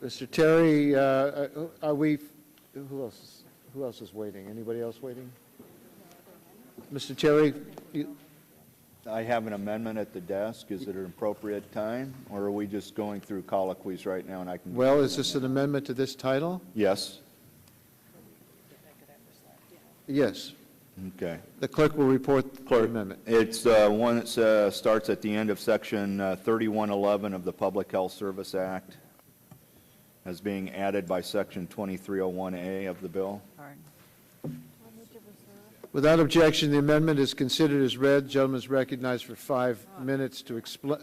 Mr. Terry, are we, who else is waiting? Anybody else waiting? Mr. Terry, I have an amendment at the desk. Is it an appropriate time, or are we just going through colloquies right now and I can... well, is this an amendment to this title? Yes. Yes. Okay. The clerk will report the amendment. It's one that starts at the end of Section 3111 of the Public Health Service Act as being added by Section 2301A of the bill. Without objection, the amendment is considered as read. Gentleman is recognized for 5 minutes to explain.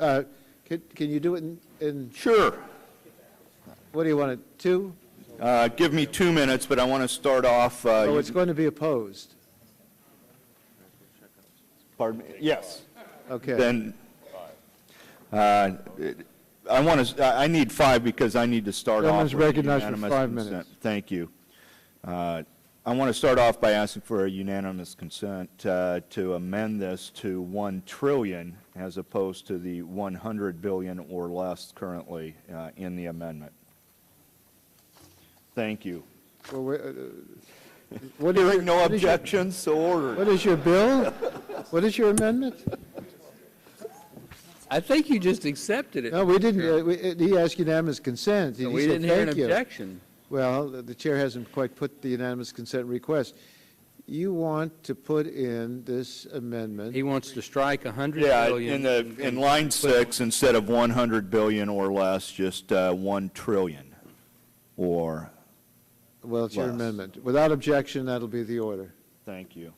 Can you do it in? Sure. What do you want it? 2? Give me 2 minutes, but I want to start off. Oh, it's going to be opposed. Pardon me? Yes. Okay. Then I need 5 because I need to start off. Gentleman's recognized for 5 minutes. Consent. Thank you. I want to start off by asking for a unanimous consent to amend this to $1 trillion as opposed to the $100 billion or less currently in the amendment. Thank you. Well, Hearing no objections, so ordered. What is your bill? What is your amendment? I think you just accepted it. No, we didn't. He asked unanimous consent. So we didn't hear an objection. Well, the chair hasn't quite put the unanimous consent request. You want to put in this amendment. He wants to strike $100 billion. In line 6, instead of $100 billion or less, just $1 trillion or well, it's your less. amendment. Without objection, that'll be the order. Thank you.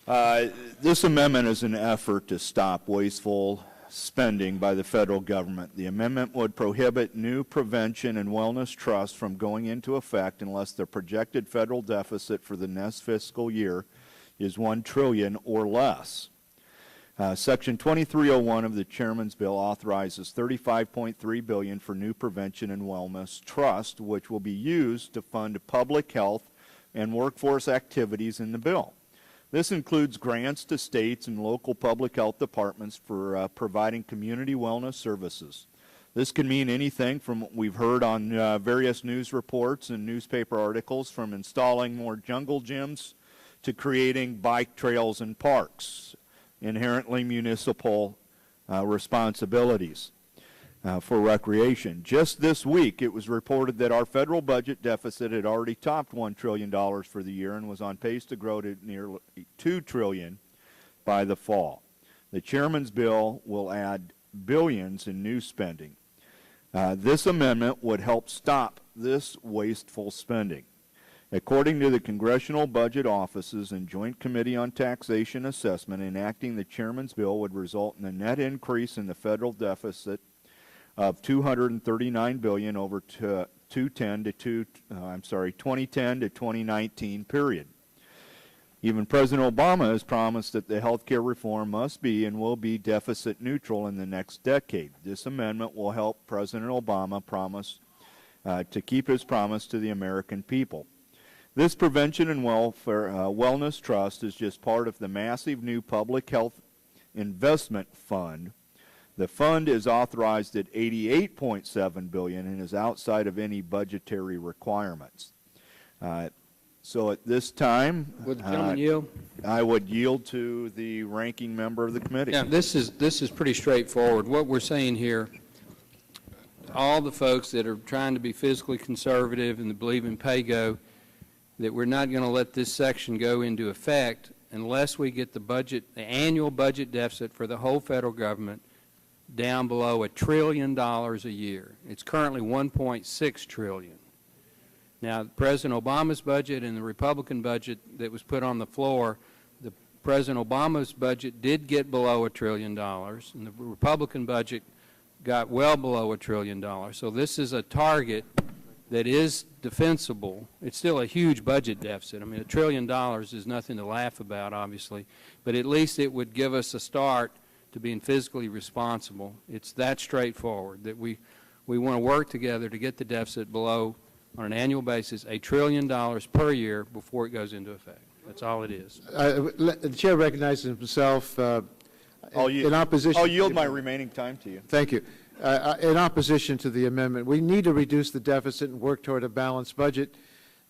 This amendment is an effort to stop wasteful spending by the federal government. The amendment would prohibit new prevention and wellness trusts from going into effect unless the projected federal deficit for the next fiscal year is $1 trillion or less. Section 2301 of the Chairman's bill authorizes $35.3 billion for new prevention and wellness trust, which will be used to fund public health and workforce activities in the bill. This includes grants to states and local public health departments for providing community wellness services. This can mean anything from what we've heard on various news reports and newspaper articles, from installing more jungle gyms to creating bike trails and parks, inherently municipal responsibilities for recreation. Just this week, it was reported that our federal budget deficit had already topped $1 trillion for the year and was on pace to grow to nearly $2 trillion by the fall. The Chairman's bill will add billions in new spending. This amendment would help stop this wasteful spending. According to the Congressional Budget Offices and Joint Committee on Taxation Assessment, enacting the Chairman's bill would result in a net increase in the federal deficit of $239 billion over 2010 to 2019 period. Even President Obama has promised that the health care reform must be and will be deficit neutral in the next decade. This amendment will help President Obama promise to keep his promise to the American people. This Prevention and Wellness Trust is just part of the massive new public health investment fund. The fund is authorized at $88.7 billion and is outside of any budgetary requirements. So at this time, Would the gentleman yield? I would yield to the ranking member of the committee. Yeah, this is pretty straightforward. What we're saying here, all the folks that are trying to be fiscally conservative and that believe in pay-go, that we're not going to let this section go into effect unless we get the annual budget deficit for the whole federal government down below $1 trillion a year. It's currently $1.6 trillion. Now, President Obama's budget and the Republican budget that was put on the floor, the President Obama's budget did get below $1 trillion, and the Republican budget got well below $1 trillion. So this is a target that is defensible. It's still a huge budget deficit. I mean, $1 trillion is nothing to laugh about, obviously, but at least it would give us a start to being fiscally responsible. It's that straightforward, that we want to work together to get the deficit below, on an annual basis, $1 trillion per year before it goes into effect. That's all it is. The chair recognizes himself in opposition. I'll yield my remaining time to you. Thank you. in opposition to the amendment. We need to reduce the deficit and work toward a balanced budget.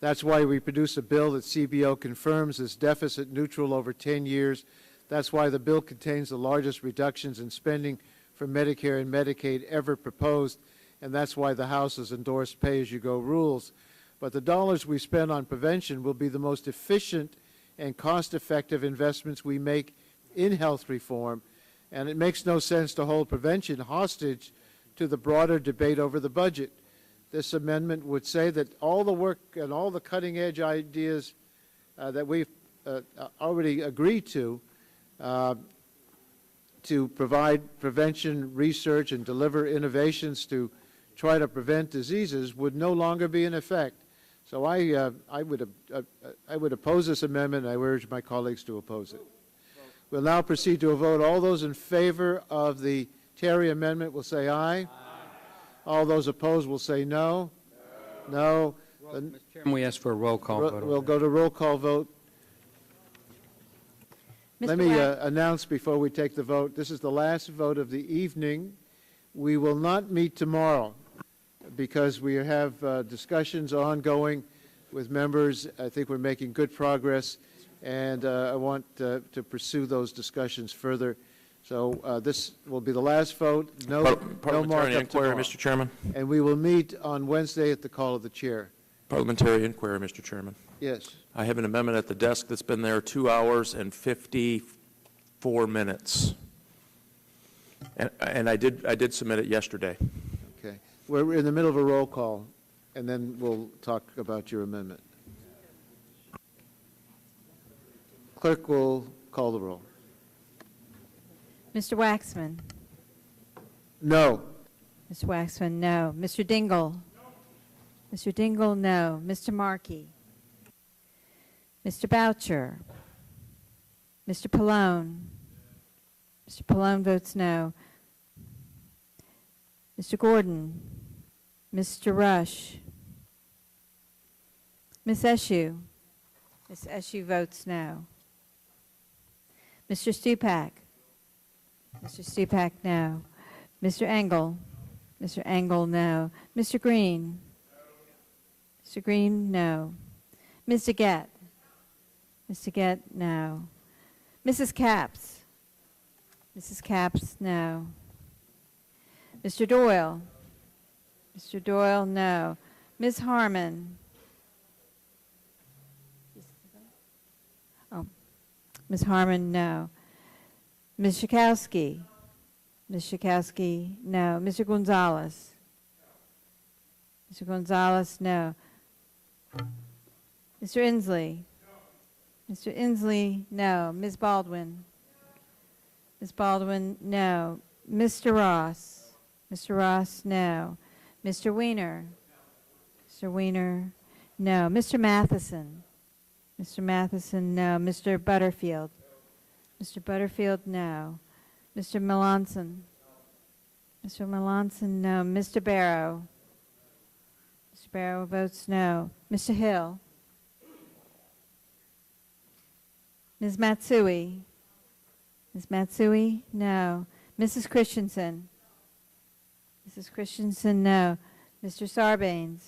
That's why we produce a bill that CBO confirms is deficit neutral over 10 years. That's why the bill contains the largest reductions in spending for Medicare and Medicaid ever proposed, and that's why the House has endorsed pay-as-you-go rules. But the dollars we spend on prevention will be the most efficient and cost-effective investments we make in health reform, and it makes no sense to hold prevention hostage to the broader debate over the budget. This amendment would say that all the work and all the cutting-edge ideas that we've already agreed to provide prevention research and deliver innovations to try to prevent diseases would no longer be in effect. So I would oppose this amendment, and I urge my colleagues to oppose it. We'll now proceed to a vote. All those in favor of the Terry amendment will say aye. Aye. All those opposed will say no. No. Mr. Chairman, we ask for a roll call vote. We'll go to roll call vote. Let me announce before we take the vote, this is the last vote of the evening. We will not meet tomorrow because we have discussions ongoing with members. I think we're making good progress, and I want to pursue those discussions further. So this will be the last vote. No Parliamentary markup inquiry, tomorrow. Mr. Chairman. And we will meet on Wednesday at the call of the chair. Parliamentary inquiry, Mr. Chairman. Yes. I have an amendment at the desk that's been there 2 hours and 54 minutes. And I did submit it yesterday. Okay. We're in the middle of a roll call, and then we'll talk about your amendment. Clerk will call the roll. Mr. Waxman? No. Mr. Waxman, no. Mr. Dingle? No. Mr. Dingle, no. Mr. Markey? Mr. Boucher? Mr. Pallone? Mr. Pallone votes no. Mr. Gordon? Mr. Rush? Ms. Eshoo? Ms. Eshoo votes no. Mr. Stupak? Mr. Stupak, no. Mr. Engel? Mr. Engel, no. Mr. Green? Mr. Green, no. Ms. DeGette? Ms. DeGette, no. Mrs. Capps? Mrs. Capps, no. Mr. Doyle? Mr. Doyle, no. Ms. Harmon? Oh, Ms. Harmon, no. Ms. Schakowsky? Ms. Schakowsky, no. Mr. Gonzalez? Mr. Gonzalez, no. Mr. Inslee? Mr. Inslee, no. Ms. Baldwin? Ms. Baldwin, no. Mr. Ross? Mr. Ross, no. Mr. Weiner? Mr. Weiner, no. Mr. Matheson? Mr. Matheson, no. Mr. Butterfield? Mr. Butterfield, no. Mr. Melanson? Mr. Melanson, no. Mr. Barrow? Mr. Barrow votes no. Mr. Hill? Ms. Matsui? Ms. Matsui, no. Mrs. Christensen? Mrs. Christensen, no. Mr. Sarbanes?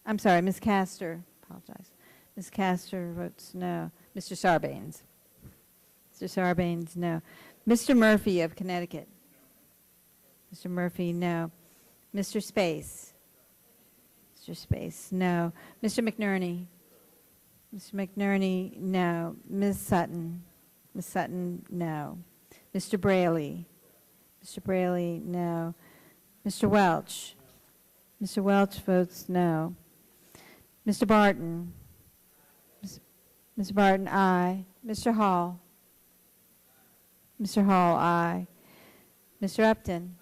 I'm sorry, Ms. Castor. Apologize. Ms. Castor votes no. Mr. Sarbanes? Mr. Sarbanes, no. Mr. Murphy of Connecticut? Mr. Murphy, no. Mr. Space? Mr. Space, no. Mr. McNerney? Mr. McNerney, no. Ms. Sutton? Ms. Sutton, no. Mr. Braley? Mr. Braley, no. Mr. Welch? Mr. Welch votes no. Mr. Barton? Mr. Barton, aye. Mr. Hall? Mr. Hall, aye. Mr. Upton?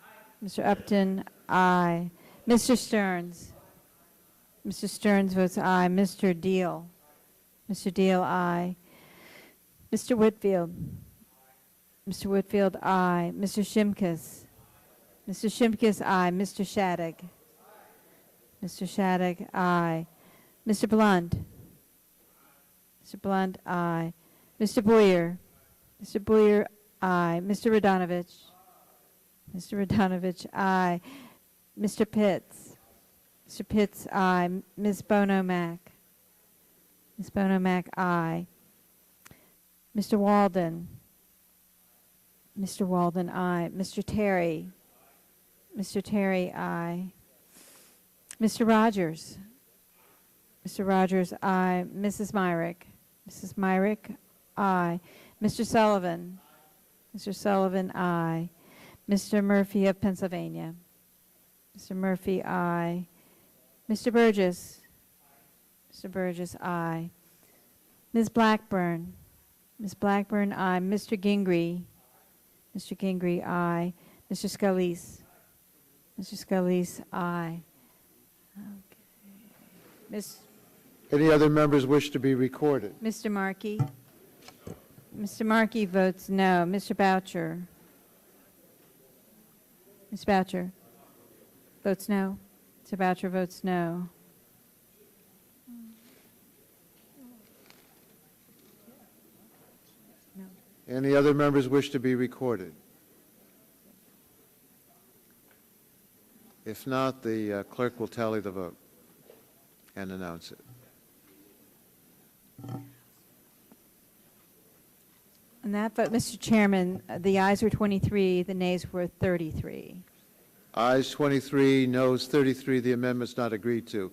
Mr. Upton, aye. Mr. Stearns? Mr. Stearns votes aye. Mr. Deal? Mr. Deal, aye. Mr. Whitfield? Mr. Whitfield, aye. Mr. Shimkus? Mr. Shimkus, aye. Mr. Shattuck? Mr. Shattuck, aye. Mr. Blunt? Mr. Blunt, aye. Mr. Boyer? Mr. Boyer, aye. Mr. Radonovich? Mr. Radonovich, aye. Mr. Pitts? Mr. Pitts, aye. Ms. Bono Mack? Ms. Bono Mack, aye. Mr. Walden? Mr. Walden, aye. Mr. Terry? Mr. Terry, aye. Mr. Rogers? Mr. Rogers, aye. Mrs. Myrick? Mrs. Myrick, aye. Mr. Sullivan? Mr. Sullivan, aye. Mr. Murphy of Pennsylvania? Mr. Murphy, aye. Mr. Burgess? Mr. Burgess, aye. Ms. Blackburn? Ms. Blackburn, aye. Mr. Gingrey? Mr. Gingrey, aye. Mr. Scalise? Mr. Scalise, aye. Okay. Any other members wish to be recorded? Mr. Markey? Mr. Markey votes no. Mr. Boucher? Ms. Boucher votes no. Mr. Boucher votes no. Any other members wish to be recorded? If not, the clerk will tally the vote and announce it. On that vote, Mr. Chairman, the ayes were 23, the nays were 33. Ayes 23, noes 33. The amendment's not agreed to.